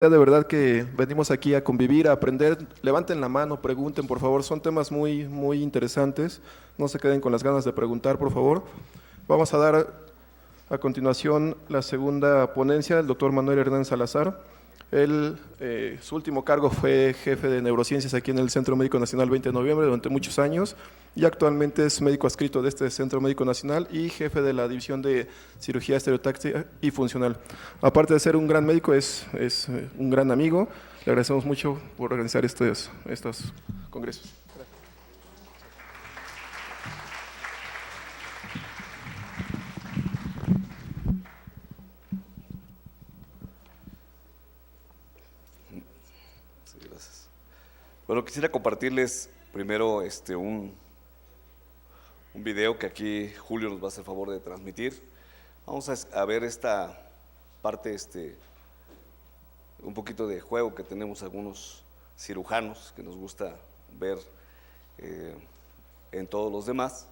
De verdad que venimos aquí a convivir, a aprender. Levanten la mano, pregunten, por favor. Son temas muy interesantes. No se queden con las ganas de preguntar, por favor. Vamos a dar a continuación la segunda ponencia del doctor Manuel Hernández Salazar. Él, su último cargo fue jefe de neurociencias aquí en el Centro Médico Nacional 20 de noviembre durante muchos años y actualmente es médico adscrito de este Centro Médico Nacional y jefe de la División de Cirugía Estereotáctica y Funcional. Aparte de ser un gran médico, es un gran amigo. Le agradecemos mucho por organizar estos congresos. Sí, gracias. Bueno, quisiera compartirles primero un video que aquí Julio nos va a hacer favor de transmitir. Vamos a ver esta parte, un poquito de juego que tenemos algunos cirujanos que nos gusta ver en todos los demás.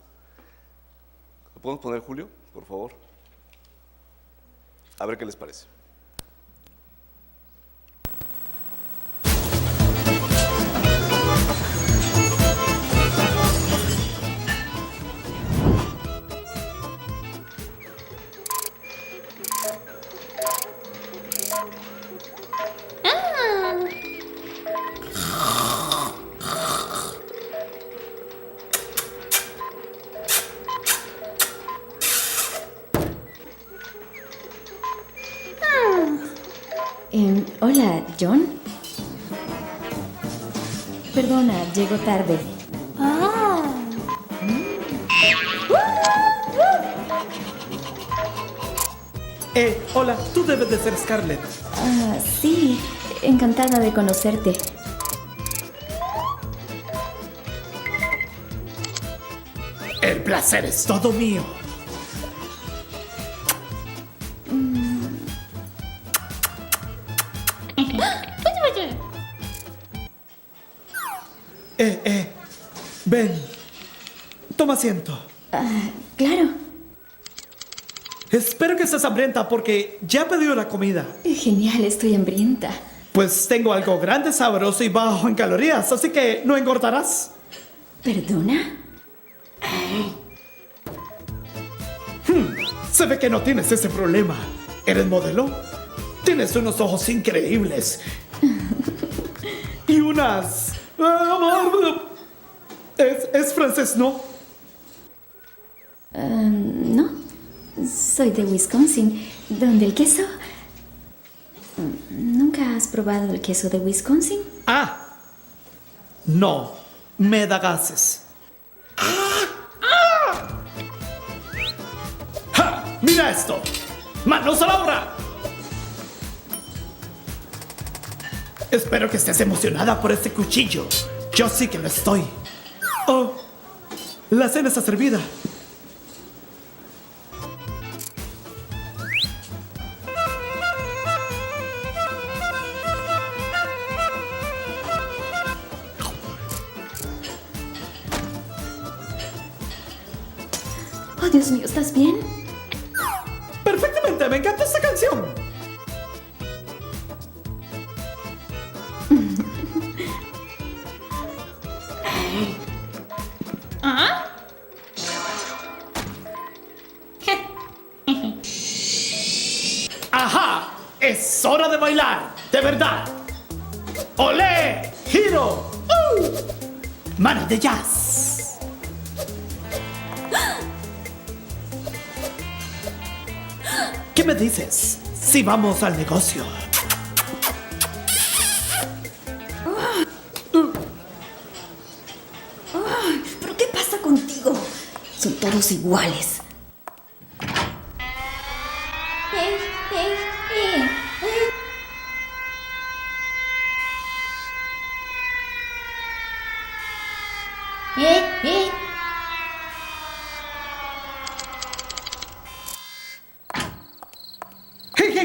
¿Lo podemos poner, Julio, por favor? A ver qué les parece. Hola, John. Perdona, llego tarde. Hola, tú debes de ser Scarlett. Sí, encantada de conocerte. El placer es todo mío. Ven, toma asiento. Claro. Espero que estés hambrienta porque ya he pedido la comida. Genial, estoy hambrienta. Pues tengo algo grande, sabroso y bajo en calorías, así que no engordarás. ¿Perdona? Se ve que no tienes ese problema. ¿Eres modelo? Tienes unos ojos increíbles. Y unas... Es francés, ¿no? No. Soy de Wisconsin, donde el queso... ¿Nunca has probado el queso de Wisconsin? No, me da gases. ¡Ja! ¡Mira esto! ¡Manos a la obra! Espero que estés emocionada por este cuchillo. Yo sí que lo estoy. Oh, la cena está servida. Oh, Dios mío, ¿estás bien? Perfectamente, me encanta esta canción. ¡Ajá! ¡Es hora de bailar! ¡De verdad! ¡Olé! ¡Giro! ¡Manos de jazz! ¿Qué me dices? Si vamos al negocio. ¿Pero qué pasa contigo? Son todos iguales. ¡Hey, hey!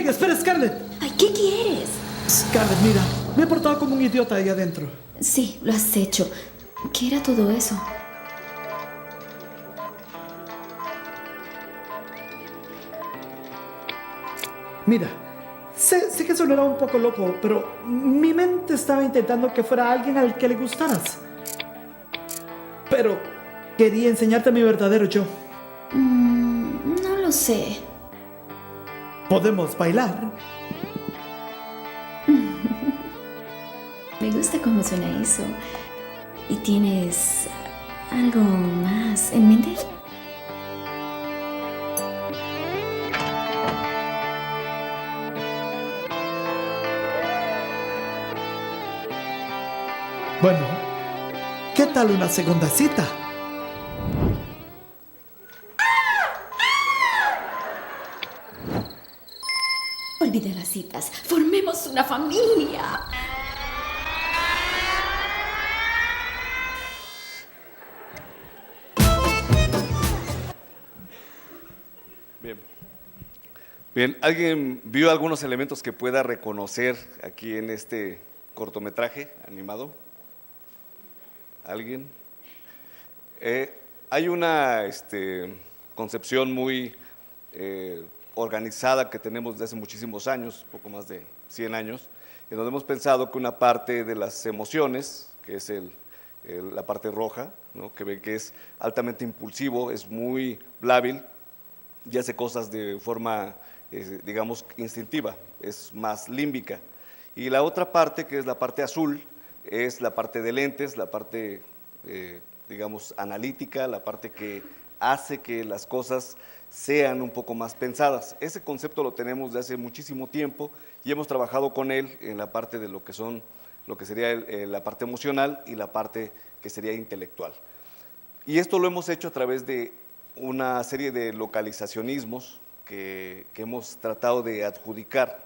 ¡Espera, Scarlett! Ay, ¿qué quieres? Scarlett, mira, me he portado como un idiota ahí adentro. Sí, lo has hecho. ¿Qué era todo eso? Mira, sé que sonará un poco loco, pero mi mente estaba intentando que fuera alguien al que le gustaras. Pero quería enseñarte mi verdadero yo. No lo sé. Podemos bailar. Me gusta cómo suena eso. ¿Y tienes algo más en mente? Bueno, ¿qué tal una segunda cita? Olvida las citas. Formemos una familia. Bien. Bien, ¿alguien vio algunos elementos que pueda reconocer aquí en este cortometraje animado? ¿Alguien? Hay una concepción muy organizada que tenemos desde hace muchísimos años, poco más de 100 años, en donde hemos pensado que una parte de las emociones, que es la parte roja, ¿no? Que ven que es altamente impulsivo, es muy lábil y hace cosas de forma, digamos, instintiva, es más límbica. Y la otra parte, que es la parte azul, es la parte de lentes, la parte, digamos, analítica, la parte que hace que las cosas sean un poco más pensadas. Ese concepto lo tenemos de hace muchísimo tiempo y hemos trabajado con él en la parte de lo que sería la parte emocional y la parte que sería intelectual. Y esto lo hemos hecho a través de una serie de localizacionismos que hemos tratado de adjudicar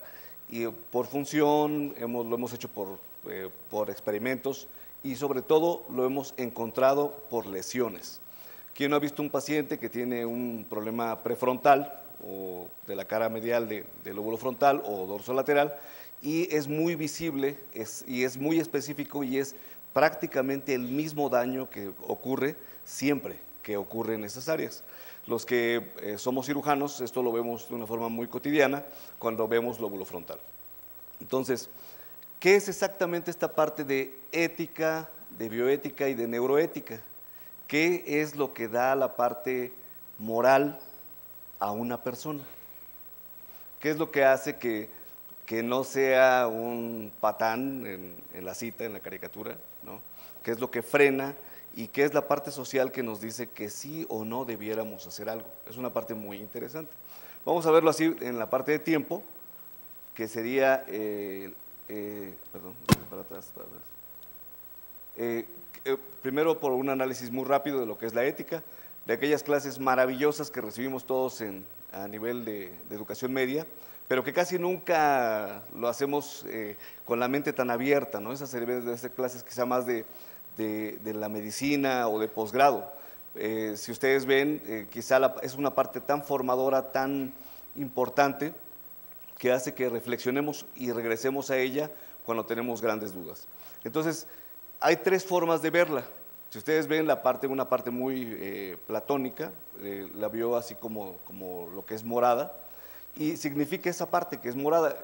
y por función, lo hemos hecho por experimentos y sobre todo lo hemos encontrado por lesiones. ¿Quién no ha visto un paciente que tiene un problema prefrontal o de la cara medial del lóbulo frontal o dorsolateral y es muy visible y es muy específico y es prácticamente el mismo daño que ocurre siempre que ocurre en esas áreas? Los que somos cirujanos, esto lo vemos de una forma muy cotidiana cuando vemos lóbulo frontal. Entonces, ¿qué es exactamente esta parte de ética, de bioética y de neuroética? ¿Qué es lo que da la parte moral a una persona? ¿Qué es lo que hace que no sea un patán en la cita, en la caricatura, ¿no? ¿Qué es lo que frena y qué es la parte social que nos dice que sí o no debiéramos hacer algo? Es una parte muy interesante. Vamos a verlo así en la parte de tiempo, que sería, perdón, para atrás. Primero por un análisis muy rápido de lo que es la ética, de aquellas clases maravillosas que recibimos todos a nivel de educación media, pero que casi nunca lo hacemos con la mente tan abierta, ¿no? Esas deben ser clases quizá más de la medicina o de posgrado. Si ustedes ven, quizá es una parte tan formadora, tan importante, que hace que reflexionemos y regresemos a ella cuando tenemos grandes dudas. Entonces, hay tres formas de verla. Si ustedes ven una parte muy platónica, la vio así como lo que es morada, y significa esa parte que es morada.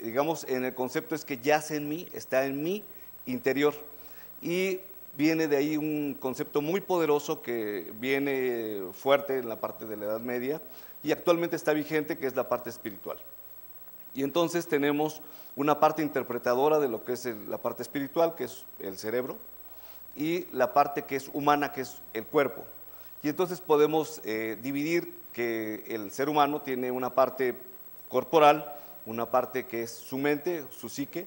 Digamos, en el concepto es que yace en mí, está en mi interior, y viene de ahí un concepto muy poderoso que viene fuerte en la parte de la Edad Media, y actualmente está vigente, que es la parte espiritual. Y entonces tenemos una parte interpretadora de lo que es la parte espiritual, que es el cerebro, y la parte que es humana, que es el cuerpo. Y entonces podemos dividir que el ser humano tiene una parte corporal, una parte que es su mente, su psique,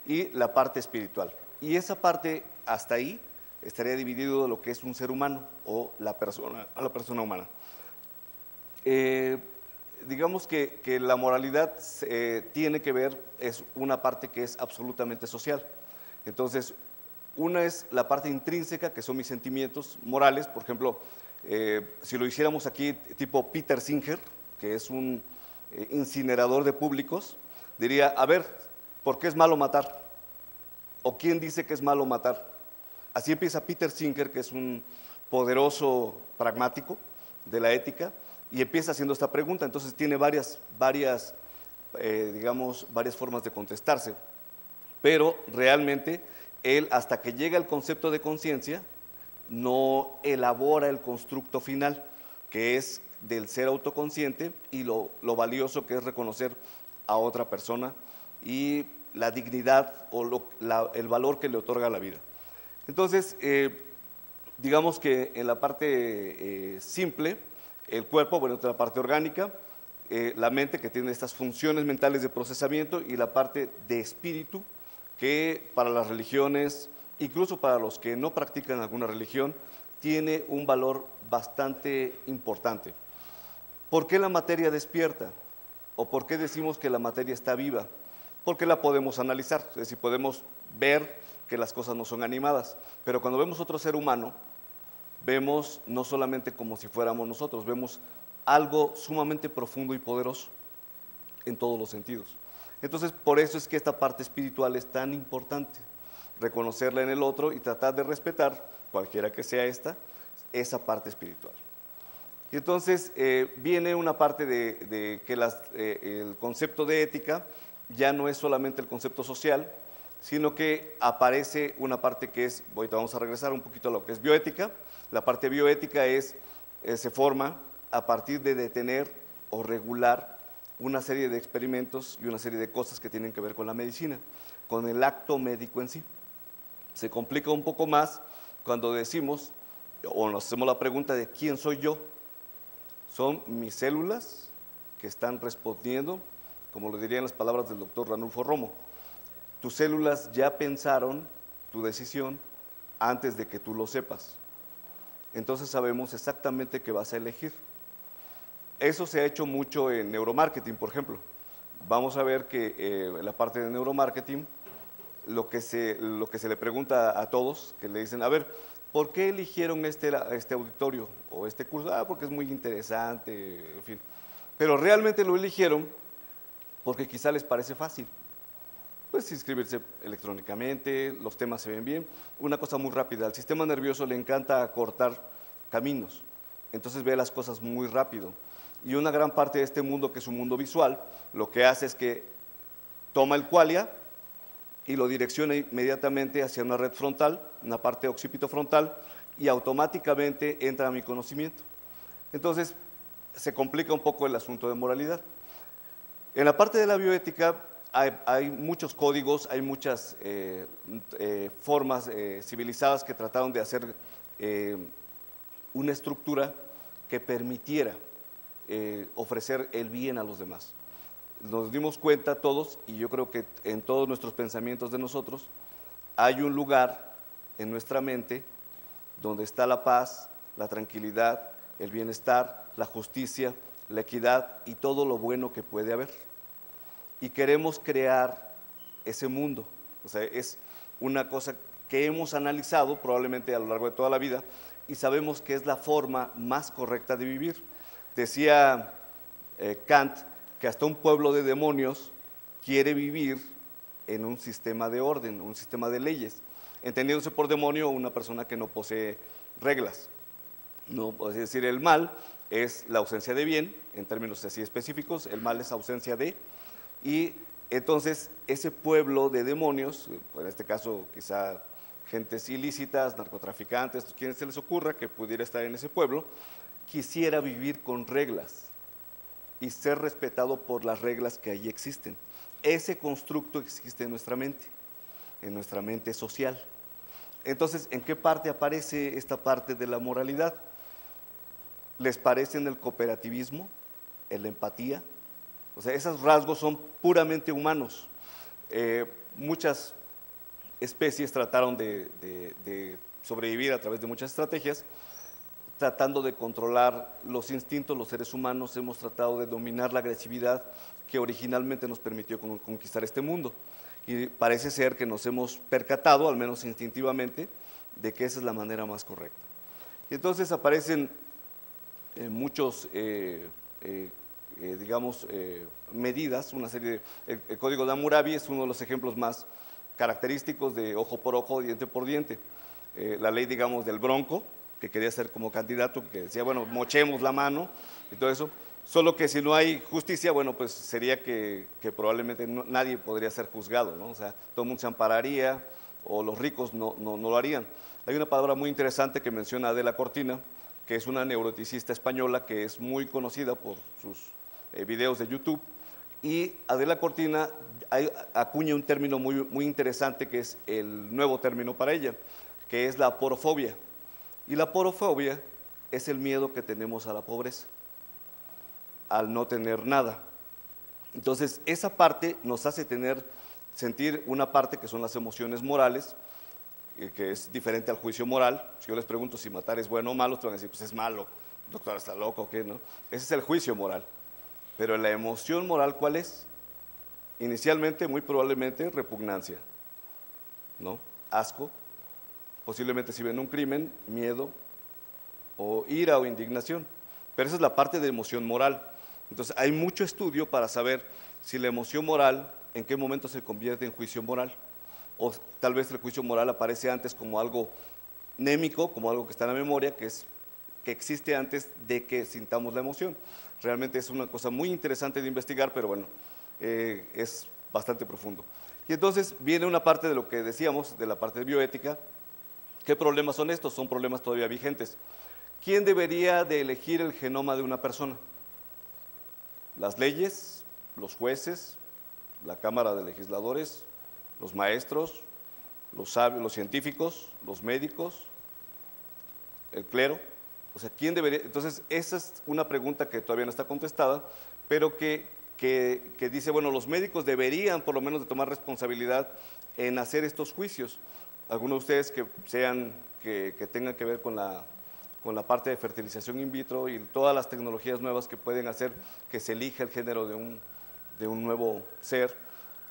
y la parte espiritual. Y esa parte, hasta ahí, estaría dividido de lo que es un ser humano o la persona humana. Digamos que la moralidad tiene que ver, es una parte que es absolutamente social. Entonces, una es la parte intrínseca, que son mis sentimientos morales. Por ejemplo, si lo hiciéramos aquí tipo Peter Singer, que es un incinerador de públicos, diría, a ver, ¿por qué es malo matar? ¿O quién dice que es malo matar? Así empieza Peter Singer, que es un poderoso pragmático de la ética, y empieza haciendo esta pregunta. Entonces tiene varias digamos, varias formas de contestarse, pero realmente él, hasta que llega al concepto de conciencia, no elabora el constructo final, que es del ser autoconsciente y lo valioso que es reconocer a otra persona y la dignidad o el valor que le otorga la vida. Entonces, digamos que en la parte simple, el cuerpo, bueno, la parte orgánica, la mente que tiene estas funciones mentales de procesamiento y la parte de espíritu que para las religiones, incluso para los que no practican alguna religión, tiene un valor bastante importante. ¿Por qué la materia despierta? ¿O por qué decimos que la materia está viva? Porque la podemos analizar, es decir, podemos ver que las cosas no son animadas, pero cuando vemos otro ser humano, vemos no solamente como si fuéramos nosotros, vemos algo sumamente profundo y poderoso en todos los sentidos. Entonces, por eso es que esta parte espiritual es tan importante, reconocerla en el otro y tratar de respetar, cualquiera que sea esa parte espiritual. Y entonces viene una parte de que el concepto de ética ya no es solamente el concepto social, sino que aparece una parte que es, ahorita vamos a regresar un poquito a lo que es bioética. La parte bioética se forma a partir de detener o regular una serie de experimentos y una serie de cosas que tienen que ver con la medicina, con el acto médico en sí. Se complica un poco más cuando decimos o nos hacemos la pregunta de ¿quién soy yo? Son mis células que están respondiendo, como lo dirían las palabras del doctor Ranulfo Romo. Tus células ya pensaron tu decisión antes de que tú lo sepas. Entonces sabemos exactamente qué vas a elegir. Eso se ha hecho mucho en neuromarketing, por ejemplo. Vamos a ver que en la parte de neuromarketing, lo que se le pregunta a todos, que le dicen, a ver, ¿por qué eligieron este auditorio o este curso? Porque es muy interesante, en fin. Pero realmente lo eligieron porque quizá les parece fácil. Pues inscribirse electrónicamente, los temas se ven bien. Una cosa muy rápida, al sistema nervioso le encanta cortar caminos, entonces ve las cosas muy rápido. Y una gran parte de este mundo, que es un mundo visual, lo que hace es que toma el qualia y lo direcciona inmediatamente hacia una red frontal, una parte occipitofrontal, y automáticamente entra a mi conocimiento. Entonces, se complica un poco el asunto de moralidad. En la parte de la bioética hay muchos códigos, hay muchas formas civilizadas que trataron de hacer una estructura que permitiera ofrecer el bien a los demás. Nos dimos cuenta todos, y yo creo que en todos nuestros pensamientos de nosotros, hay un lugar en nuestra mente donde está la paz, la tranquilidad, el bienestar, la justicia, la equidad y todo lo bueno que puede haber. Y queremos crear ese mundo. O sea, es una cosa que hemos analizado probablemente a lo largo de toda la vida y sabemos que es la forma más correcta de vivir. Decía Kant que hasta un pueblo de demonios quiere vivir en un sistema de orden, un sistema de leyes, entendiéndose por demonio una persona que no posee reglas. No, es decir, el mal es la ausencia de bien, en términos así específicos, el mal es ausencia de, y entonces ese pueblo de demonios, en este caso quizá gentes ilícitas, narcotraficantes, quienes se les ocurra que pudiera estar en ese pueblo, quisiera vivir con reglas y ser respetado por las reglas que allí existen. Ese constructo existe en nuestra mente social. Entonces, ¿en qué parte aparece esta parte de la moralidad? ¿Les parece en el cooperativismo, en la empatía? O sea, esos rasgos son puramente humanos. Muchas especies trataron de sobrevivir a través de muchas estrategias, tratando de controlar los instintos. Los seres humanos hemos tratado de dominar la agresividad que originalmente nos permitió conquistar este mundo. Y parece ser que nos hemos percatado, al menos instintivamente, de que esa es la manera más correcta. Y entonces aparecen muchos, medidas, una serie de… El código de Hammurabi es uno de los ejemplos más característicos de ojo por ojo, diente por diente. La ley, digamos, del Bronco, que quería ser como candidato, que decía, bueno, mochemos la mano y todo eso, Solo que si no hay justicia, bueno, pues sería que probablemente nadie podría ser juzgado, ¿no? O sea, todo el mundo se ampararía o los ricos no lo harían. Hay una palabra muy interesante que menciona Adela Cortina, que es una neuroticista española que es muy conocida por sus videos de YouTube. Y Adela Cortina acuña un término muy interesante que es el nuevo término para ella, que es la aporofobia. Y la aporofobia es el miedo que tenemos a la pobreza, al no tener nada. Entonces, esa parte nos hace sentir una parte que son las emociones morales, que es diferente al juicio moral. Si yo les pregunto si matar es bueno o malo, te van a decir, pues es malo, doctor, está loco, ¿o qué, no? Ese es el juicio moral. Pero la emoción moral, ¿cuál es? Inicialmente, muy probablemente, repugnancia, ¿no? Asco, posiblemente si ven un crimen, miedo, o ira o indignación. Pero esa es la parte de emoción moral. Entonces, hay mucho estudio para saber si la emoción moral, en qué momento se convierte en juicio moral. O tal vez el juicio moral aparece antes como algo némico, como algo que está en la memoria, que existe antes de que sintamos la emoción. Realmente es una cosa muy interesante de investigar, pero bueno, es bastante profundo. Y entonces viene una parte de lo que decíamos, de la parte de bioética. ¿Qué problemas son estos? Son problemas todavía vigentes. ¿Quién debería de elegir el genoma de una persona? ¿Las leyes, los jueces, la Cámara de Legisladores, los maestros, los sabios, los científicos, los médicos, el clero? O sea, ¿quién debería? Entonces, esa es una pregunta que todavía no está contestada, pero que dice, bueno, los médicos deberían por lo menos de tomar responsabilidad en hacer estos juicios. Algunos de ustedes que tengan que ver con la parte de fertilización in vitro y todas las tecnologías nuevas que pueden hacer que se elija el género de un nuevo ser,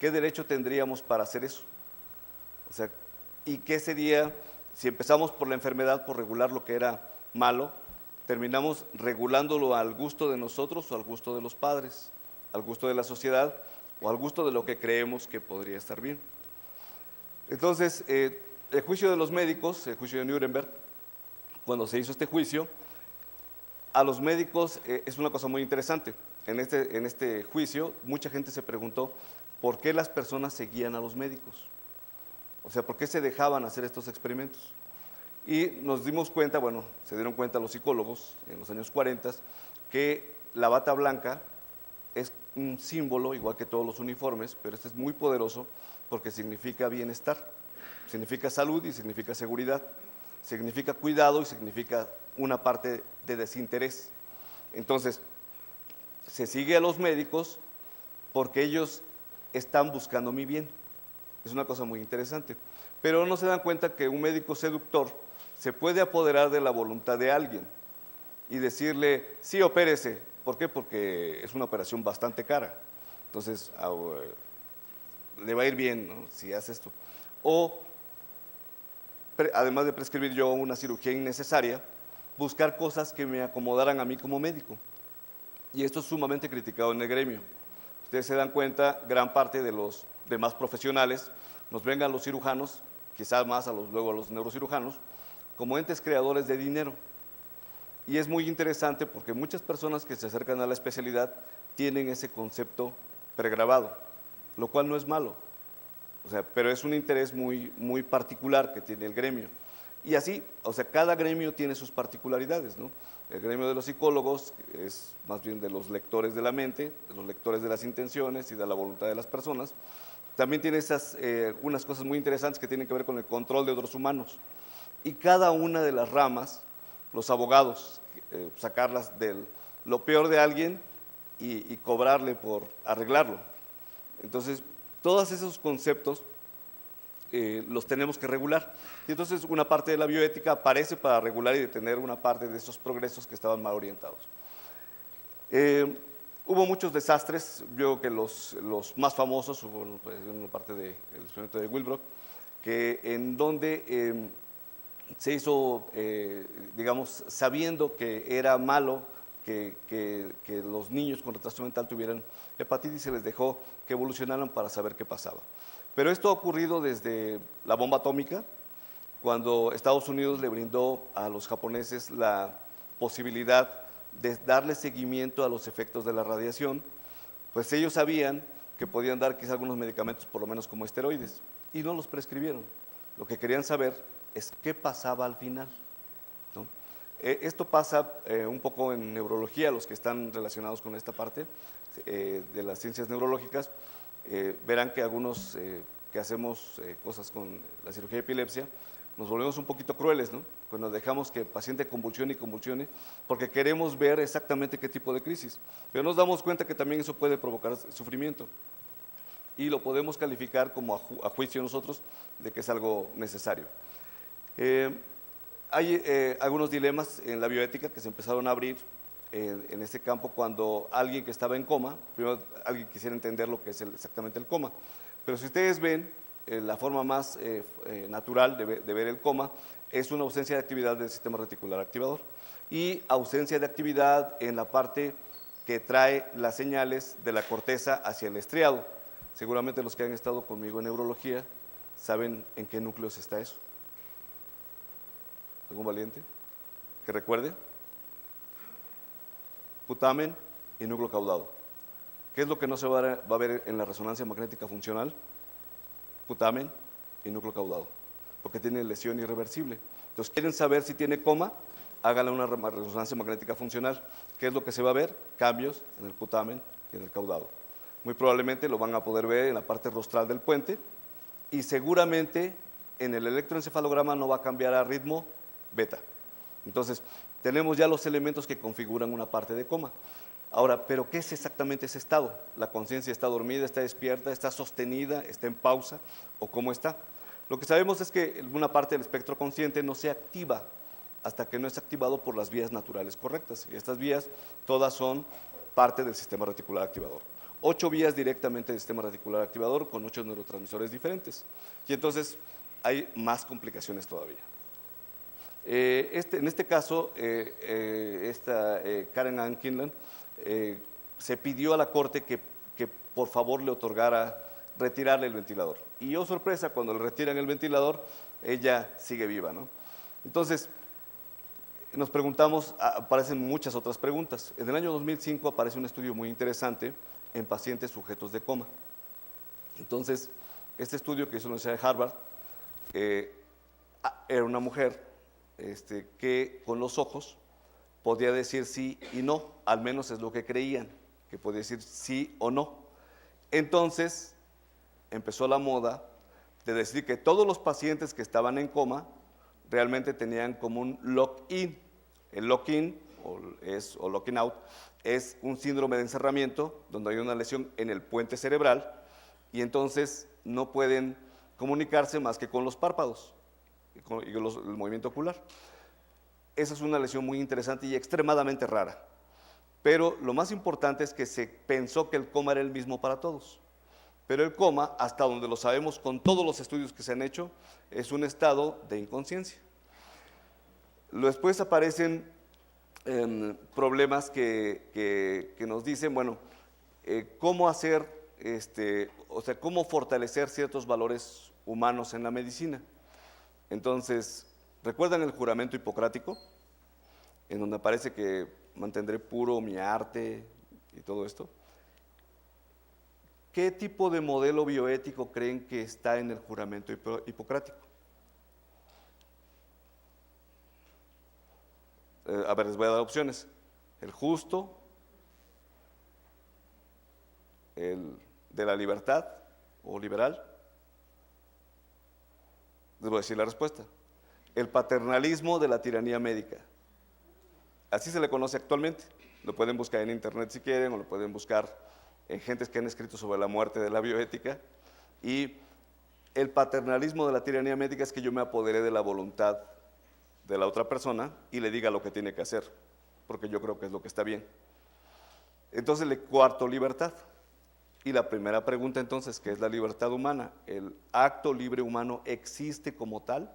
¿qué derecho tendríamos para hacer eso? O sea, ¿y qué sería si empezamos por la enfermedad, por regular lo que era malo, terminamos regulándolo al gusto de nosotros o al gusto de los padres, al gusto de la sociedad o al gusto de lo que creemos que podría estar bien? Entonces, el juicio de los médicos, el juicio de Nuremberg, cuando se hizo este juicio, a los médicos es una cosa muy interesante. En este juicio, mucha gente se preguntó por qué las personas seguían a los médicos. O sea, ¿por qué se dejaban hacer estos experimentos? Y nos dimos cuenta, bueno, se dieron cuenta los psicólogos en los años 40, que la bata blanca es un símbolo, igual que todos los uniformes, pero este es muy poderoso porque significa bienestar, significa salud y significa seguridad, significa cuidado y significa una parte de desinterés. Entonces, se sigue a los médicos porque ellos están buscando mi bien. Es una cosa muy interesante. Pero no se dan cuenta que un médico seductor se puede apoderar de la voluntad de alguien y decirle, sí, opérese. ¿Por qué? Porque es una operación bastante cara. Entonces, le va a ir bien, ¿no?, si hace esto. O, además de prescribir yo una cirugía innecesaria, buscar cosas que me acomodaran a mí como médico. Y esto es sumamente criticado en el gremio. Ustedes se dan cuenta, gran parte de los demás profesionales nos ven a los cirujanos, quizás más luego a los neurocirujanos, como entes creadores de dinero. Y es muy interesante porque muchas personas que se acercan a la especialidad tienen ese concepto pregrabado, lo cual no es malo, o sea, pero es un interés muy particular que tiene el gremio. Y así, o sea, cada gremio tiene sus particularidades, ¿no? El gremio de los psicólogos es más bien de los lectores de la mente, de los lectores de las intenciones y de la voluntad de las personas. También tiene unas cosas muy interesantes que tienen que ver con el control de otros humanos. Y cada una de las ramas, los abogados, sacarlas de lo peor de alguien y cobrarle por arreglarlo. Entonces, todos esos conceptos los tenemos que regular. Y entonces una parte de la bioética aparece para regular y detener una parte de esos progresos que estaban mal orientados. Hubo muchos desastres, yo creo que los más famosos, hubo una parte del experimento de Wilbrock, en donde se hizo, digamos, sabiendo que era malo que los niños con retraso mental tuvieran hepatitis, se les dejó que evolucionaran para saber qué pasaba. Pero esto ha ocurrido desde la bomba atómica, cuando Estados Unidos le brindó a los japoneses la posibilidad de darle seguimiento a los efectos de la radiación, pues ellos sabían que podían dar quizá algunos medicamentos, por lo menos como esteroides, y no los prescribieron. Lo que querían saber es qué pasaba al final, ¿no? Esto pasa un poco en neurología, los que están relacionados con esta parte de las ciencias neurológicas, verán que algunos que hacemos cosas con la cirugía de epilepsia, nos volvemos un poquito crueles, ¿no? Cuando dejamos que el paciente convulsione y convulsione, porque queremos ver exactamente qué tipo de crisis, pero nos damos cuenta que también eso puede provocar sufrimiento, y lo podemos calificar como a juicio nosotros de que es algo necesario. Hay algunos dilemas en la bioética que se empezaron a abrir en este campo cuando alguien que estaba en coma, primero alguien quisiera entender lo que es exactamente el coma, pero si ustedes ven, la forma más natural de ver el coma es una ausencia de actividad del sistema reticular activador y ausencia de actividad en la parte que trae las señales de la corteza hacia el estriado. Seguramente los que han estado conmigo en neurología saben en qué núcleos está eso. ¿Algún valiente que recuerde? Putamen y núcleo caudado. ¿Qué es lo que no se va a ver en la resonancia magnética funcional? Putamen y núcleo caudado, porque tiene lesión irreversible. Entonces, ¿quieren saber si tiene coma? Háganle una resonancia magnética funcional. ¿Qué es lo que se va a ver? Cambios en el putamen y en el caudado. Muy probablemente lo van a poder ver en la parte rostral del puente y seguramente en el electroencefalograma no va a cambiar a ritmo beta. Entonces, tenemos ya los elementos que configuran una parte de coma. Ahora, ¿pero qué es exactamente ese estado? ¿La conciencia está dormida, está despierta, está sostenida, está en pausa o cómo está? Lo que sabemos es que una parte del espectro consciente no se activa hasta que no es activado por las vías naturales correctas. Y estas vías todas son parte del sistema reticular activador. 8 vías directamente del sistema reticular activador con 8 neurotransmisores diferentes. Y entonces hay más complicaciones todavía. En este caso, Karen Ann Kinlan se pidió a la corte que por favor le otorgara retirarle el ventilador. Y oh sorpresa, cuando le retiran el ventilador, ella sigue viva, ¿no? Entonces, nos preguntamos, aparecen muchas otras preguntas. En el año 2005 aparece un estudio muy interesante en pacientes sujetos de coma. Entonces, este estudio que hizo la Universidad de Harvard, era una mujer que con los ojos podía decir sí y no, al menos es lo que creían, que podía decir sí o no. Entonces empezó la moda de decir que todos los pacientes que estaban en coma realmente tenían como un lock-in. El lock-in o locking out es un síndrome de encerramiento donde hay una lesión en el puente cerebral y entonces no pueden comunicarse más que con los párpados y el movimiento ocular. Esa es una lesión muy interesante y extremadamente rara. Pero lo más importante es que se pensó que el coma era el mismo para todos. Pero el coma, hasta donde lo sabemos con todos los estudios que se han hecho, es un estado de inconsciencia. Después aparecen problemas que nos dicen, bueno, cómo hacer, cómo fortalecer ciertos valores humanos en la medicina. Entonces, ¿recuerdan el juramento hipocrático? En donde aparece que mantendré puro mi arte y todo esto. ¿Qué tipo de modelo bioético creen que está en el juramento hipocrático? A ver, les voy a dar opciones. El justo, el de la libertad o liberal. Les voy a decir la respuesta. El paternalismo de la tiranía médica. Así se le conoce actualmente. Lo pueden buscar en internet si quieren, o lo pueden buscar en gentes que han escrito sobre la muerte de la bioética. Y el paternalismo de la tiranía médica es que yo me apoderé de la voluntad de la otra persona y le diga lo que tiene que hacer, porque yo creo que es lo que está bien. Entonces le coarto libertad. Y la primera pregunta entonces, ¿qué es la libertad humana? ¿El acto libre humano existe como tal?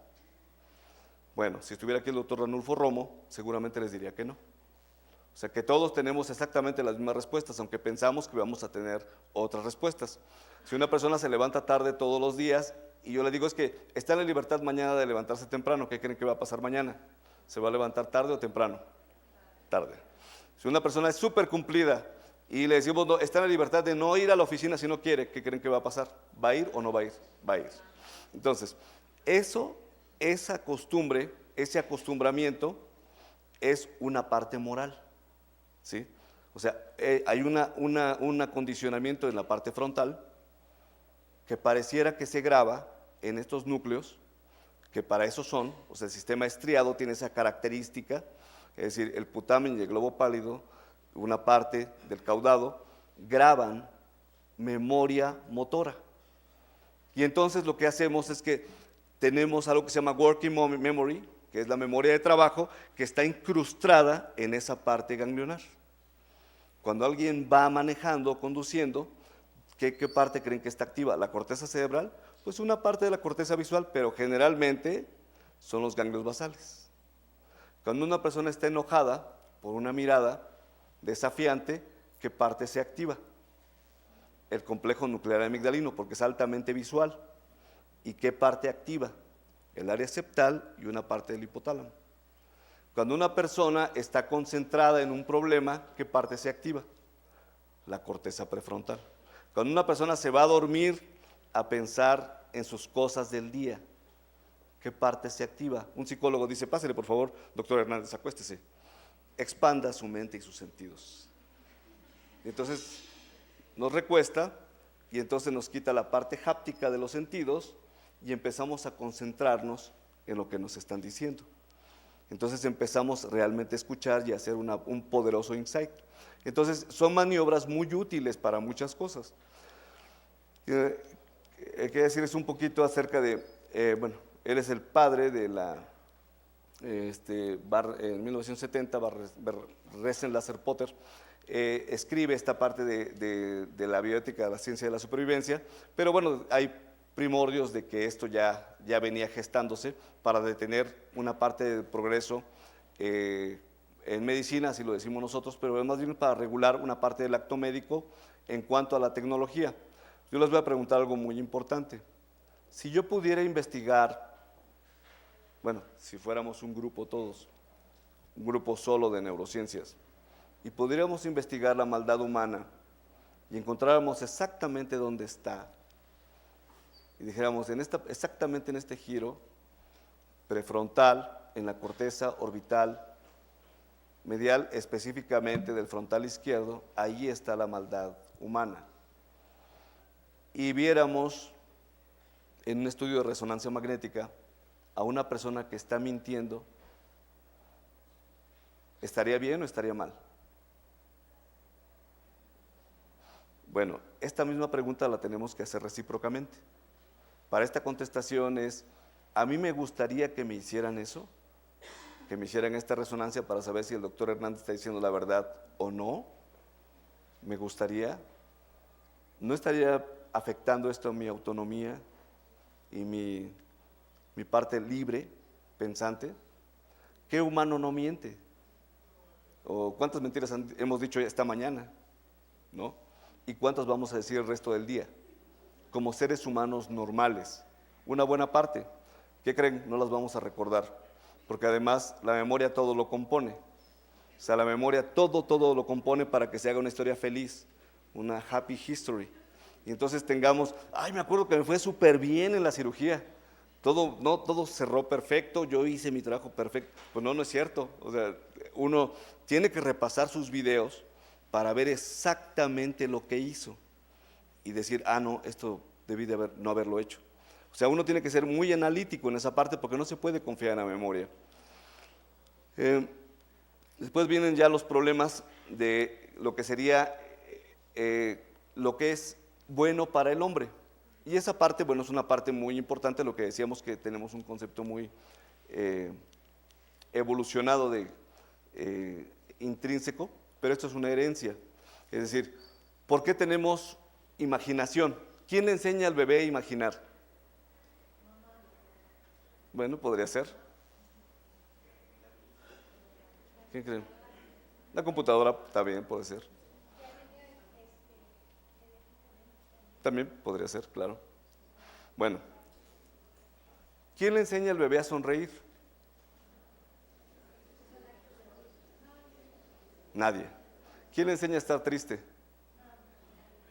Bueno, si estuviera aquí el doctor Ranulfo Romo, seguramente les diría que no. O sea, que todos tenemos exactamente las mismas respuestas, aunque pensamos que vamos a tener otras respuestas. Si una persona se levanta tarde todos los días, y yo le digo es que está en la libertad mañana de levantarse temprano, ¿qué creen que va a pasar mañana? ¿Se va a levantar tarde o temprano? Tarde. Si una persona es súper cumplida y le decimos, no, está en la libertad de no ir a la oficina si no quiere, ¿qué creen que va a pasar? ¿Va a ir o no va a ir? Va a ir. Entonces, esa costumbre, ese acostumbramiento es una parte moral, ¿sí? O sea, hay un acondicionamiento en la parte frontal que pareciera que se graba en estos núcleos, que para eso son, o sea, el sistema estriado tiene esa característica, es decir, el putamen y el globo pálido, una parte del caudado, graban memoria motora. Y entonces lo que hacemos es que tenemos algo que se llama working memory, que es la memoria de trabajo, que está incrustada en esa parte ganglionar. Cuando alguien va manejando o conduciendo, ¿qué parte creen que está activa? ¿La corteza cerebral? Pues una parte de la corteza visual, pero generalmente son los ganglios basales. Cuando una persona está enojada por una mirada desafiante, ¿qué parte se activa? El complejo nuclear amigdalino, porque es altamente visual. ¿Y qué parte activa? El área septal y una parte del hipotálamo. Cuando una persona está concentrada en un problema, ¿qué parte se activa? La corteza prefrontal. Cuando una persona se va a dormir a pensar en sus cosas del día, ¿qué parte se activa? Un psicólogo dice, pásele por favor, doctor Hernández, acuéstese. Expanda su mente y sus sentidos. Y entonces nos recuesta y entonces nos quita la parte háptica de los sentidos y empezamos a concentrarnos en lo que nos están diciendo. Entonces empezamos realmente a escuchar y a hacer un poderoso insight. Entonces son maniobras muy útiles para muchas cosas. Quiero decirles un poquito acerca de, bueno, él es el padre de la, en 1970, Ressenlasser-Potter, escribe esta parte de la bioética de la ciencia de la supervivencia, pero bueno, hay primordios de que esto ya venía gestándose para detener una parte del progreso en medicina, así lo decimos nosotros, pero más bien para regular una parte del acto médico en cuanto a la tecnología. Yo les voy a preguntar algo muy importante. Si yo pudiera investigar, bueno, si fuéramos un grupo todos, un grupo solo de neurociencias, y pudiéramos investigar la maldad humana y encontráramos exactamente dónde está, y dijéramos, exactamente en este giro prefrontal, en la corteza orbital medial, específicamente del frontal izquierdo, ahí está la maldad humana. Y viéramos en un estudio de resonancia magnética a una persona que está mintiendo, ¿estaría bien o estaría mal? Bueno, esta misma pregunta la tenemos que hacer recíprocamente. Para esta contestación es, a mí me gustaría que me hicieran eso, que me hicieran esta resonancia para saber si el doctor Hernández está diciendo la verdad o no. Me gustaría. ¿No estaría afectando esto a mi autonomía y mi parte libre, pensante? ¿Qué humano no miente? ¿O cuántas mentiras hemos dicho esta mañana? ¿No? ¿Y cuántas vamos a decir el resto del día? Como seres humanos normales, una buena parte, ¿qué creen? No las vamos a recordar, porque además la memoria todo lo compone. O sea, la memoria todo lo compone para que se haga una historia feliz, una happy history. Y entonces tengamos, ay, me acuerdo que me fue súper bien en la cirugía, todo cerró perfecto, yo hice mi trabajo perfecto. Pues no es cierto. O sea, uno tiene que repasar sus videos para ver exactamente lo que hizo y decir, no, esto debí de no haberlo hecho. O sea, uno tiene que ser muy analítico en esa parte porque no se puede confiar en la memoria. Después vienen ya los problemas de lo que sería lo que es bueno para el hombre. Y esa parte, bueno, es una parte muy importante, lo que decíamos que tenemos un concepto muy evolucionado de intrínseco, pero esto es una herencia. Es decir, ¿por qué tenemos imaginación? ¿Quién le enseña al bebé a imaginar? Bueno, podría ser. ¿Quién cree? La computadora también puede ser. También podría ser, claro. Bueno, ¿quién le enseña al bebé a sonreír? Nadie. ¿Quién le enseña a estar triste?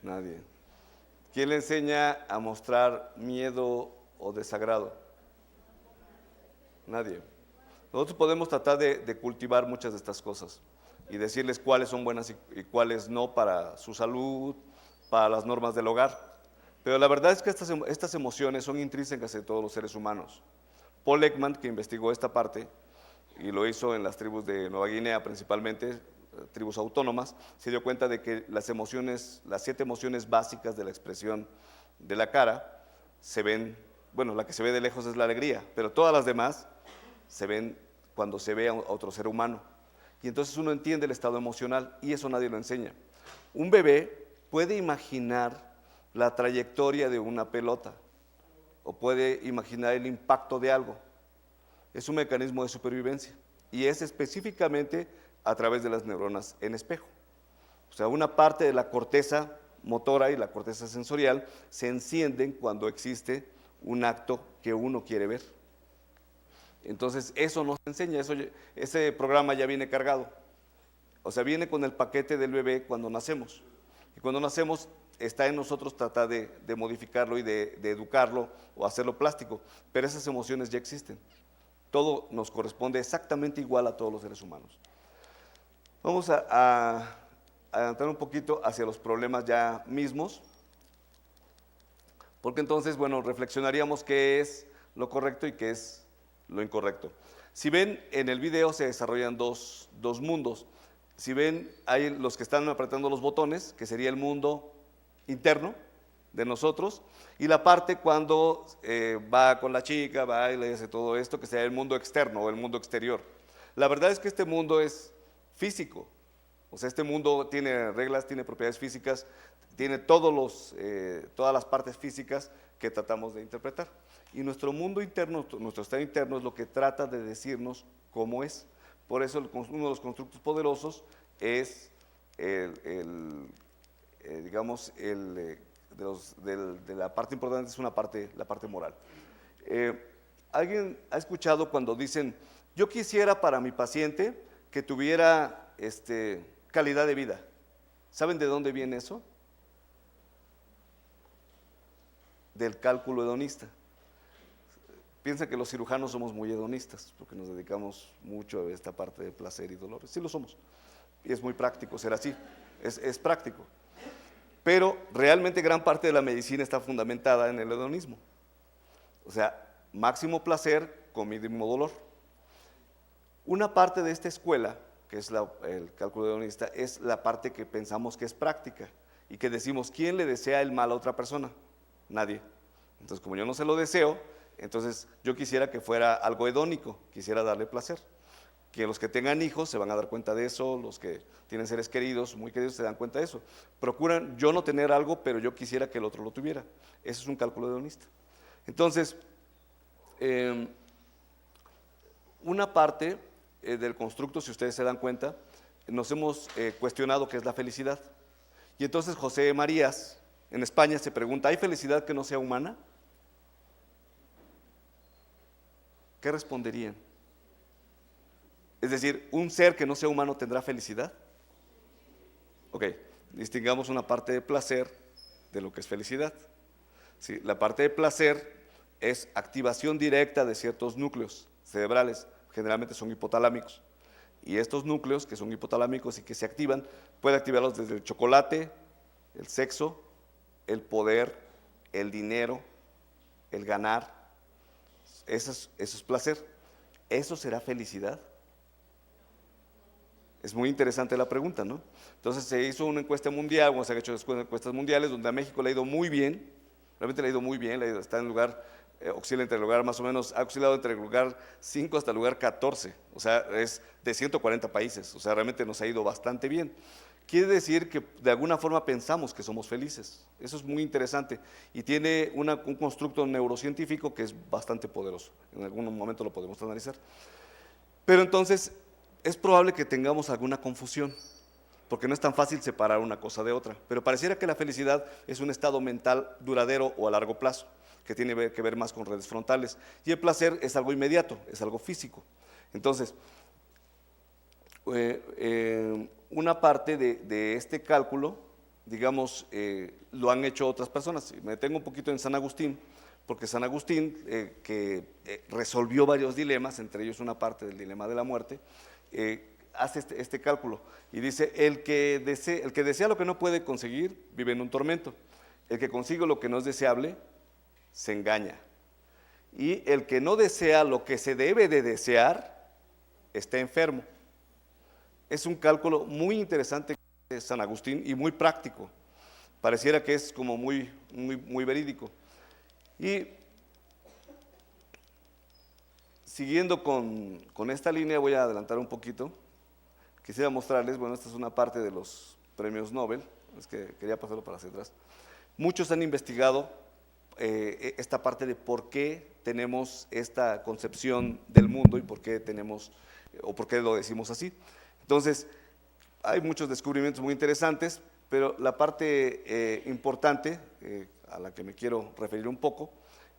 Nadie. ¿Quién le enseña a mostrar miedo o desagrado? Nadie. Nosotros podemos tratar de cultivar muchas de estas cosas y decirles cuáles son buenas y cuáles no para su salud, para las normas del hogar. Pero la verdad es que estas emociones son intrínsecas de todos los seres humanos. Paul Ekman, que investigó esta parte, y lo hizo en las tribus de Nueva Guinea principalmente, tribus autónomas, se dio cuenta de que las 7 emociones básicas de la expresión de la cara se ven, bueno, la que se ve de lejos es la alegría, pero todas las demás se ven cuando se ve a otro ser humano. Y entonces uno entiende el estado emocional y eso nadie lo enseña. Un bebé puede imaginar la trayectoria de una pelota o puede imaginar el impacto de algo. Es un mecanismo de supervivencia y es específicamente a través de las neuronas en espejo. O sea, una parte de la corteza motora y la corteza sensorial se encienden cuando existe un acto que uno quiere ver. Entonces, eso nos enseña, ese programa ya viene cargado. O sea, viene con el paquete del bebé cuando nacemos. Y cuando nacemos está en nosotros tratar de modificarlo y de educarlo o hacerlo plástico. Pero esas emociones ya existen. Todo nos corresponde exactamente igual a todos los seres humanos. Vamos a entrar un poquito hacia los problemas ya mismos, porque entonces, bueno, reflexionaríamos qué es lo correcto y qué es lo incorrecto. Si ven, en el video se desarrollan dos mundos. Si ven, hay los que están apretando los botones, que sería el mundo interno de nosotros, y la parte cuando va con la chica, baila y hace todo esto, que sería el mundo externo o el mundo exterior. La verdad es que este mundo es físico, o sea, este mundo tiene reglas, tiene propiedades físicas, tiene todas las partes físicas que tratamos de interpretar. Y nuestro mundo interno, nuestro estado interno es lo que trata de decirnos cómo es. Por eso uno de los constructos poderosos es, digamos, de la parte importante es la parte moral. ¿Alguien ha escuchado cuando dicen, yo quisiera para mi paciente que tuviera calidad de vida? ¿Saben de dónde viene eso? Del cálculo hedonista. Piensa que los cirujanos somos muy hedonistas, porque nos dedicamos mucho a esta parte de placer y dolor. Sí lo somos, y es muy práctico ser así, es práctico. Pero realmente gran parte de la medicina está fundamentada en el hedonismo. O sea, máximo placer con mínimo dolor. Una parte de esta escuela, que es el cálculo hedonista, es la parte que pensamos que es práctica y que decimos, ¿quién le desea el mal a otra persona? Nadie. Entonces, como yo no se lo deseo, entonces yo quisiera que fuera algo hedónico, quisiera darle placer. Que los que tengan hijos se van a dar cuenta de eso, los que tienen seres queridos, muy queridos, se dan cuenta de eso. Procuran yo no tener algo, pero yo quisiera que el otro lo tuviera. Eso es un cálculo hedonista. Entonces, una parte del constructo, si ustedes se dan cuenta, nos hemos cuestionado qué es la felicidad. Y entonces José Marías, en España, se pregunta, ¿hay felicidad que no sea humana? ¿Qué responderían? Es decir, ¿un ser que no sea humano tendrá felicidad? Ok, distingamos una parte de placer de lo que es felicidad. Sí, la parte de placer es activación directa de ciertos núcleos cerebrales, generalmente son hipotalámicos. Y estos núcleos que son hipotalámicos y que se activan, puede activarlos desde el chocolate, el sexo, el poder, el dinero, el ganar. Eso es placer. ¿Eso será felicidad? Es muy interesante la pregunta, ¿no? Entonces se hizo una encuesta mundial, se han hecho encuestas mundiales donde a México le ha ido muy bien, realmente le ha ido muy bien, está en el lugar, oscila entre el lugar más o menos, ha oscilado entre el lugar 5 hasta el lugar 14, o sea, es de 140 países, o sea, realmente nos ha ido bastante bien. Quiere decir que de alguna forma pensamos que somos felices, eso es muy interesante y tiene un constructo neurocientífico que es bastante poderoso, en algún momento lo podemos analizar. Pero entonces es probable que tengamos alguna confusión, porque no es tan fácil separar una cosa de otra, pero pareciera que la felicidad es un estado mental duradero o a largo plazo, que tiene que ver más con redes frontales, y el placer es algo inmediato, es algo físico. Entonces, una parte de este cálculo, digamos, lo han hecho otras personas. Me detengo un poquito en San Agustín, porque San Agustín, que resolvió varios dilemas, entre ellos una parte del dilema de la muerte, hace este cálculo y dice, el que desea lo que no puede conseguir, vive en un tormento. El que consigue lo que no es deseable, se engaña. Y el que no desea lo que se debe de desear, está enfermo. Es un cálculo muy interesante de San Agustín y muy práctico. Pareciera que es como muy verídico. Y siguiendo con esta línea, voy a adelantar un poquito. Quisiera mostrarles, bueno, esta es una parte de los premios Nobel, es que quería pasarlo para hacia atrás. Muchos han investigado esta parte de por qué tenemos esta concepción del mundo y por qué tenemos, o por qué lo decimos así. Entonces, hay muchos descubrimientos muy interesantes, pero la parte importante, a la que me quiero referir un poco,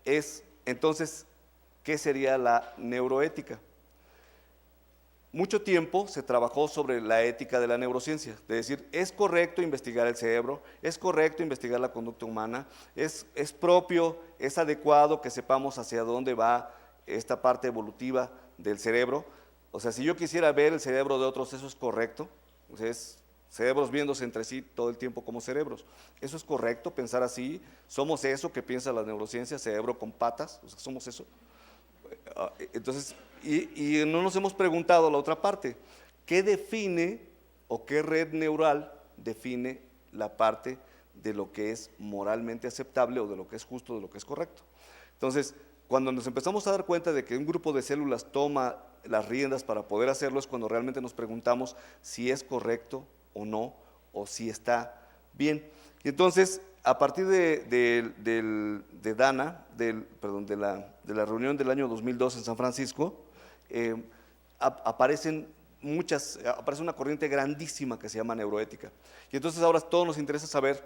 es entonces, ¿qué sería la neuroética? Mucho tiempo se trabajó sobre la ética de la neurociencia, de decir, es correcto investigar el cerebro, es correcto investigar la conducta humana, es propio, es adecuado que sepamos hacia dónde va esta parte evolutiva del cerebro. O sea, si yo quisiera ver el cerebro de otros, eso es correcto. O sea, es cerebros viéndose entre sí todo el tiempo como cerebros. Eso es correcto, pensar así. Somos eso que piensa la neurociencia, cerebro con patas, o sea, somos eso. Entonces, y no nos hemos preguntado la otra parte, ¿qué define o qué red neural define la parte de lo que es moralmente aceptable o de lo que es justo, de lo que es correcto? Entonces, cuando nos empezamos a dar cuenta de que un grupo de células toma las riendas para poder hacerlo, es cuando realmente nos preguntamos si es correcto o no, o si está bien. Y entonces, a partir de la reunión del año 2002 en San Francisco, aparece una corriente grandísima que se llama neuroética. Y entonces ahora todos nos interesa saber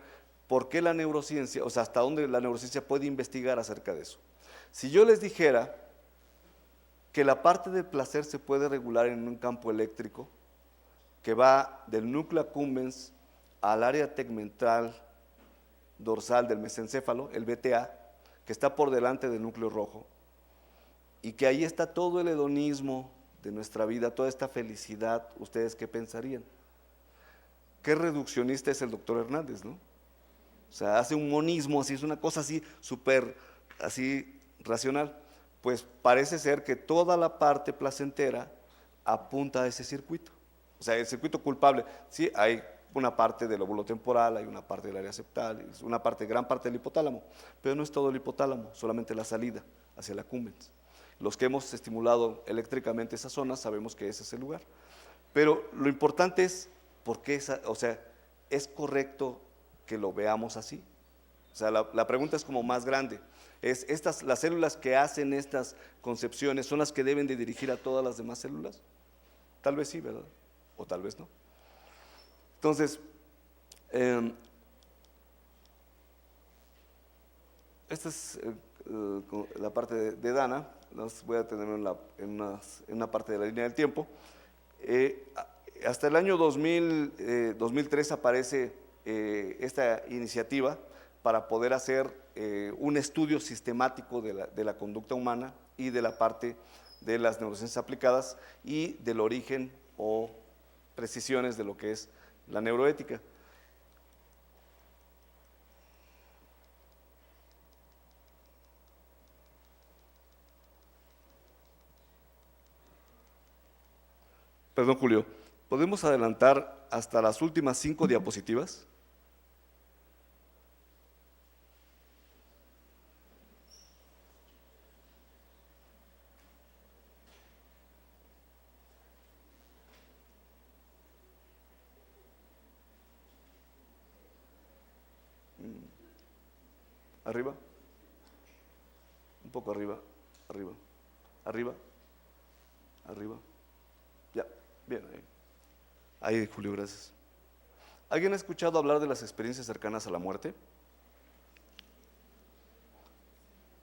por qué la neurociencia, o sea, hasta dónde la neurociencia puede investigar acerca de eso. Si yo les dijera que la parte del placer se puede regular en un campo eléctrico que va del núcleo accumbens al área tegmental dorsal del mesencéfalo, el BTA, que está por delante del núcleo rojo, y que ahí está todo el hedonismo de nuestra vida, toda esta felicidad, ¿ustedes qué pensarían? Qué reduccionista es el doctor Hernández, ¿no? O sea, hace un monismo, así, es una cosa así, súper, así, racional. Pues parece ser que toda la parte placentera apunta a ese circuito. O sea, el circuito culpable, sí, hay una parte del lóbulo temporal, hay una parte del área septal, una parte, gran parte del hipotálamo, pero no es todo el hipotálamo, solamente la salida hacia la accumbens. Los que hemos estimulado eléctricamente esa zona sabemos que ese es el lugar. Pero lo importante es por qué, o sea, ¿es correcto que lo veamos así? O sea, la pregunta es como más grande. ¿Las células que hacen estas concepciones son las que deben de dirigir a todas las demás células? Tal vez sí, ¿verdad? O tal vez no. Entonces, esta es la parte de Dana. Los voy a tener en una parte de la línea del tiempo. Hasta el año 2003 aparece esta iniciativa para poder hacer un estudio sistemático de la conducta humana y de la parte de las neurociencias aplicadas y del origen o precisiones de lo que es la neuroética. Perdón, Julio, ¿podemos adelantar hasta las últimas 5 diapositivas? Arriba, un poco arriba, arriba, arriba, arriba, ya, bien, ahí Julio, gracias. ¿Alguien ha escuchado hablar de las experiencias cercanas a la muerte?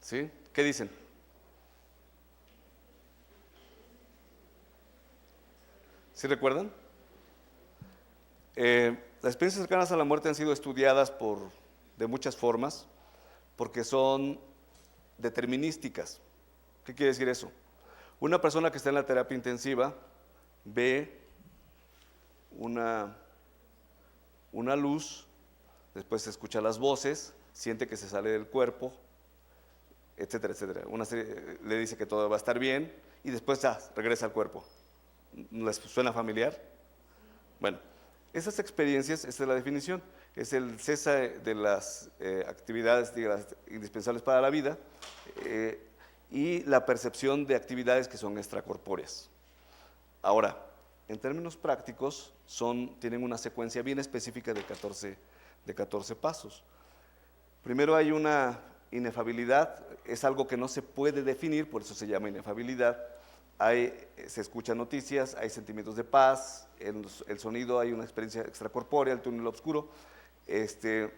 ¿Sí? ¿Qué dicen? ¿Sí recuerdan? Las experiencias cercanas a la muerte han sido estudiadas de muchas formas porque son determinísticas. ¿Qué quiere decir eso? Una persona que está en la terapia intensiva ve una luz, después se escucha las voces, siente que se sale del cuerpo, etcétera, etcétera. Le dice que todo va a estar bien y después ya regresa al cuerpo. ¿Les suena familiar? Bueno, esas experiencias, esta es la definición, es el cese de las actividades indispensables para la vida y la percepción de actividades que son extracorpóreas. Ahora, en términos prácticos, tienen una secuencia bien específica de 14 pasos. Primero hay una inefabilidad, es algo que no se puede definir, por eso se llama inefabilidad. Se escuchan noticias, hay sentimientos de paz, el sonido, hay una experiencia extracorpórea, el túnel oscuro, se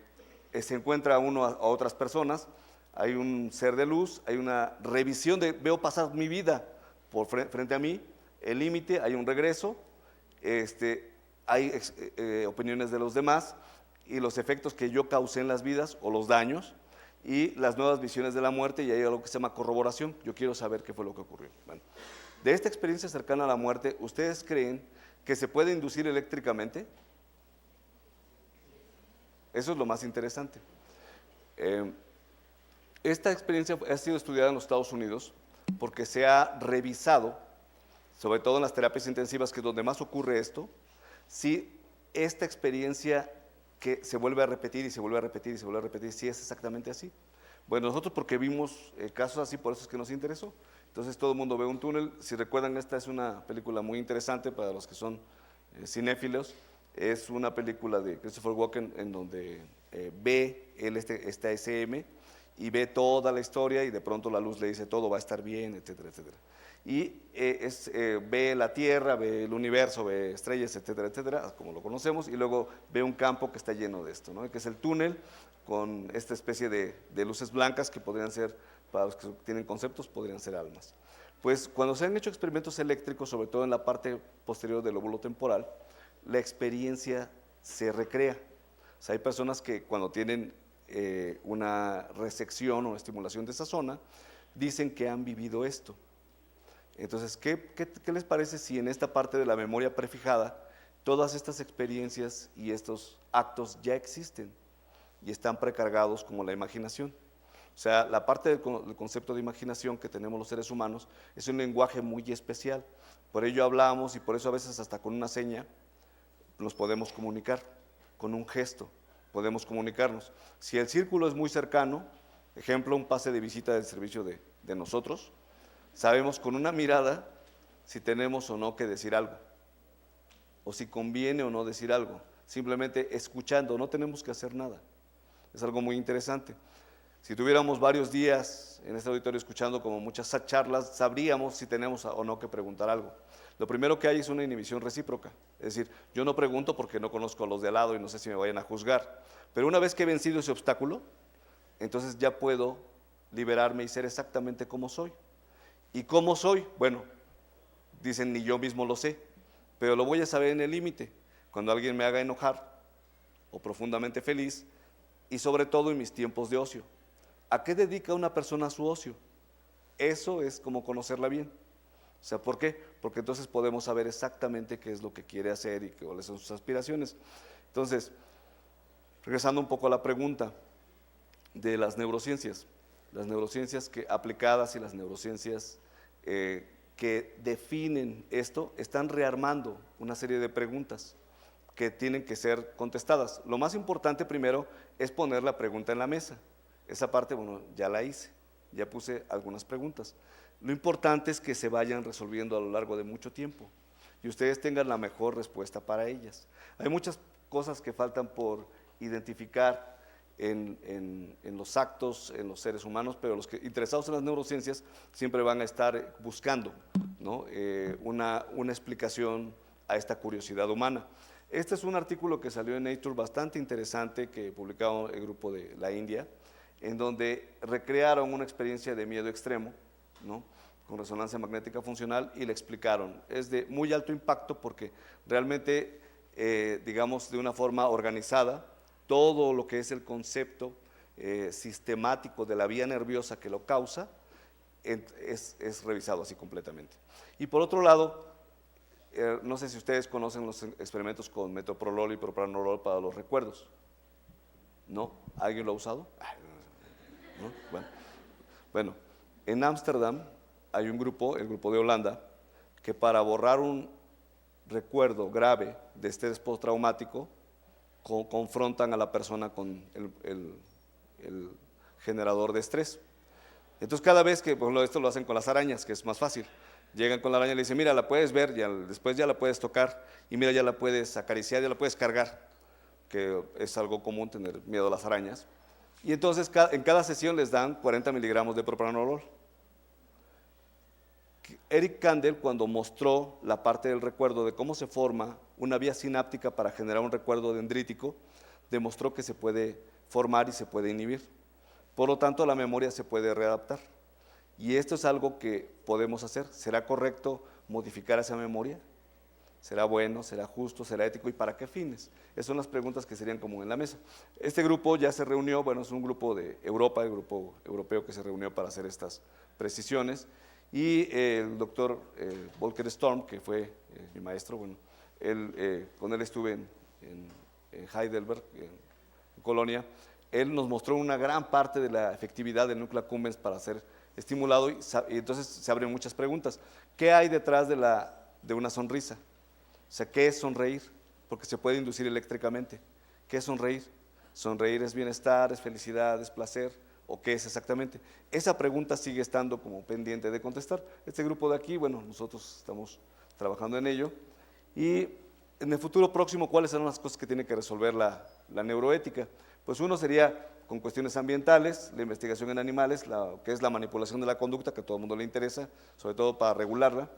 encuentra uno a otras personas, hay un ser de luz, hay una revisión veo pasar mi vida frente a mí, el límite, hay un regreso, hay opiniones de los demás y los efectos que yo causé en las vidas o los daños y las nuevas visiones de la muerte, y hay algo que se llama corroboración. Yo quiero saber qué fue lo que ocurrió. Bueno, de esta experiencia cercana a la muerte, ¿ustedes creen que se puede inducir eléctricamente? Eso es lo más interesante. Esta experiencia ha sido estudiada en los Estados Unidos porque se ha revisado, sobre todo en las terapias intensivas, que es donde más ocurre esto, si esta experiencia que se vuelve a repetir y se vuelve a repetir y se vuelve a repetir, si es exactamente así. Bueno, nosotros porque vimos casos así, por eso es que nos interesó. Entonces todo el mundo ve un túnel. Si recuerdan, esta es una película muy interesante para los que son cinéfilos. Es una película de Christopher Walken en donde ve él esta SM y ve toda la historia y de pronto la luz le dice todo va a estar bien, etcétera, etcétera. Y ve la Tierra, ve el universo, ve estrellas, etcétera, etcétera, como lo conocemos, y luego ve un campo que está lleno de esto, ¿no? Que es el túnel con esta especie de luces blancas que podrían ser, para los que tienen conceptos, podrían ser almas. Pues cuando se han hecho experimentos eléctricos, sobre todo en la parte posterior del lóbulo temporal, la experiencia se recrea. O sea, hay personas que cuando tienen una resección o estimulación de esa zona, dicen que han vivido esto. Entonces, ¿qué les parece si en esta parte de la memoria prefijada todas estas experiencias y estos actos ya existen y están precargados como la imaginación? O sea, la parte del concepto de imaginación que tenemos los seres humanos es un lenguaje muy especial. Por ello hablamos y por eso a veces hasta con una seña nos podemos comunicar, con un gesto podemos comunicarnos. Si el círculo es muy cercano, ejemplo, un pase de visita del servicio de nosotros, sabemos con una mirada si tenemos o no que decir algo, o si conviene o no decir algo. Simplemente escuchando, no tenemos que hacer nada. Es algo muy interesante. Si tuviéramos varios días en este auditorio escuchando como muchas charlas, sabríamos si tenemos o no que preguntar algo. Lo primero que hay es una inhibición recíproca, es decir, yo no pregunto porque no conozco a los de al lado y no sé si me vayan a juzgar, pero una vez que he vencido ese obstáculo, entonces ya puedo liberarme y ser exactamente como soy. ¿Y cómo soy? Bueno, dicen ni yo mismo lo sé, pero lo voy a saber en el límite, cuando alguien me haga enojar o profundamente feliz y sobre todo en mis tiempos de ocio. ¿A qué dedica una persona su ocio? Eso es como conocerla bien. O sea, ¿por qué? Porque entonces podemos saber exactamente qué es lo que quiere hacer y cuáles son sus aspiraciones. Entonces, regresando un poco a la pregunta de las neurociencias aplicadas y las neurociencias que definen esto, están rearmando una serie de preguntas que tienen que ser contestadas. Lo más importante primero es poner la pregunta en la mesa. Esa parte, bueno, ya la hice, ya puse algunas preguntas. Lo importante es que se vayan resolviendo a lo largo de mucho tiempo y ustedes tengan la mejor respuesta para ellas. Hay muchas cosas que faltan por identificar en los actos, en los seres humanos, pero los que interesados en las neurociencias siempre van a estar buscando, ¿no? una explicación a esta curiosidad humana. Este es un artículo que salió en Nature bastante interesante que publicaba el grupo de la India, en donde recrearon una experiencia de miedo extremo, ¿no? con resonancia magnética funcional y le explicaron. Es de muy alto impacto porque realmente, digamos, de una forma organizada, todo lo que es el concepto sistemático de la vía nerviosa que lo causa es revisado así completamente. Y por otro lado, no sé si ustedes conocen los experimentos con metoprolol y propranolol para los recuerdos. ¿No? ¿Alguien lo ha usado? ¿No? Bueno, en Ámsterdam hay un grupo, el grupo de Holanda, que para borrar un recuerdo grave de estrés postraumático, confrontan a la persona con el generador de estrés. Entonces cada vez que, por ejemplo, esto lo hacen con las arañas, que es más fácil, llegan con la araña y le dicen, mira, la puedes ver, después ya la puedes tocar, y mira, ya la puedes acariciar, ya la puedes cargar, que es algo común tener miedo a las arañas. Y entonces en cada sesión les dan 40 miligramos de propranolol. Eric Kandel, cuando mostró la parte del recuerdo de cómo se forma una vía sináptica para generar un recuerdo dendrítico, demostró que se puede formar y se puede inhibir. Por lo tanto, la memoria se puede readaptar. Y esto es algo que podemos hacer. ¿Será correcto modificar esa memoria? ¿Será bueno? ¿Será justo? ¿Será ético? ¿Y para qué fines? Esas son las preguntas que serían como en la mesa. Este grupo ya se reunió, bueno, es un grupo de Europa, el grupo europeo que se reunió para hacer estas precisiones. Y el doctor Volker Storm, que fue mi maestro, bueno, con él estuve en Heidelberg, en Colonia. Él nos mostró una gran parte de la efectividad del núcleo accumbens para ser estimulado y entonces se abren muchas preguntas. ¿Qué hay detrás de una sonrisa? O sea, ¿qué es sonreír? Porque se puede inducir eléctricamente. ¿Qué es sonreír? ¿Sonreír es bienestar, es felicidad, es placer? ¿O qué es exactamente? Esa pregunta sigue estando como pendiente de contestar. Este grupo de aquí, bueno, nosotros estamos trabajando en ello. Y en el futuro próximo, ¿cuáles son las cosas que tiene que resolver la neuroética? Pues uno sería con cuestiones ambientales, la investigación en animales, que es la manipulación de la conducta, que a todo el mundo le interesa, sobre todo para regularla,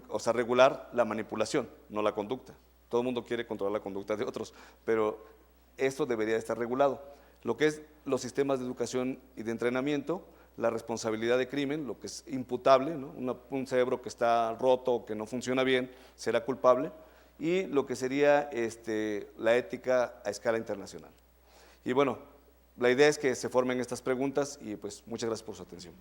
o sea, regular la manipulación, no la conducta. Todo el mundo quiere controlar la conducta de otros, pero esto debería estar regulado. Lo que es los sistemas de educación y de entrenamiento, la responsabilidad de crimen, lo que es imputable, ¿no? Un cerebro que está roto o que no funciona bien será culpable, y lo que sería la ética a escala internacional. Y bueno, la idea es que se formen estas preguntas y pues muchas gracias por su atención.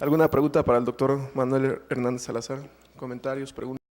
¿Alguna pregunta para el doctor Manuel Hernández Salazar? ¿Comentarios, preguntas?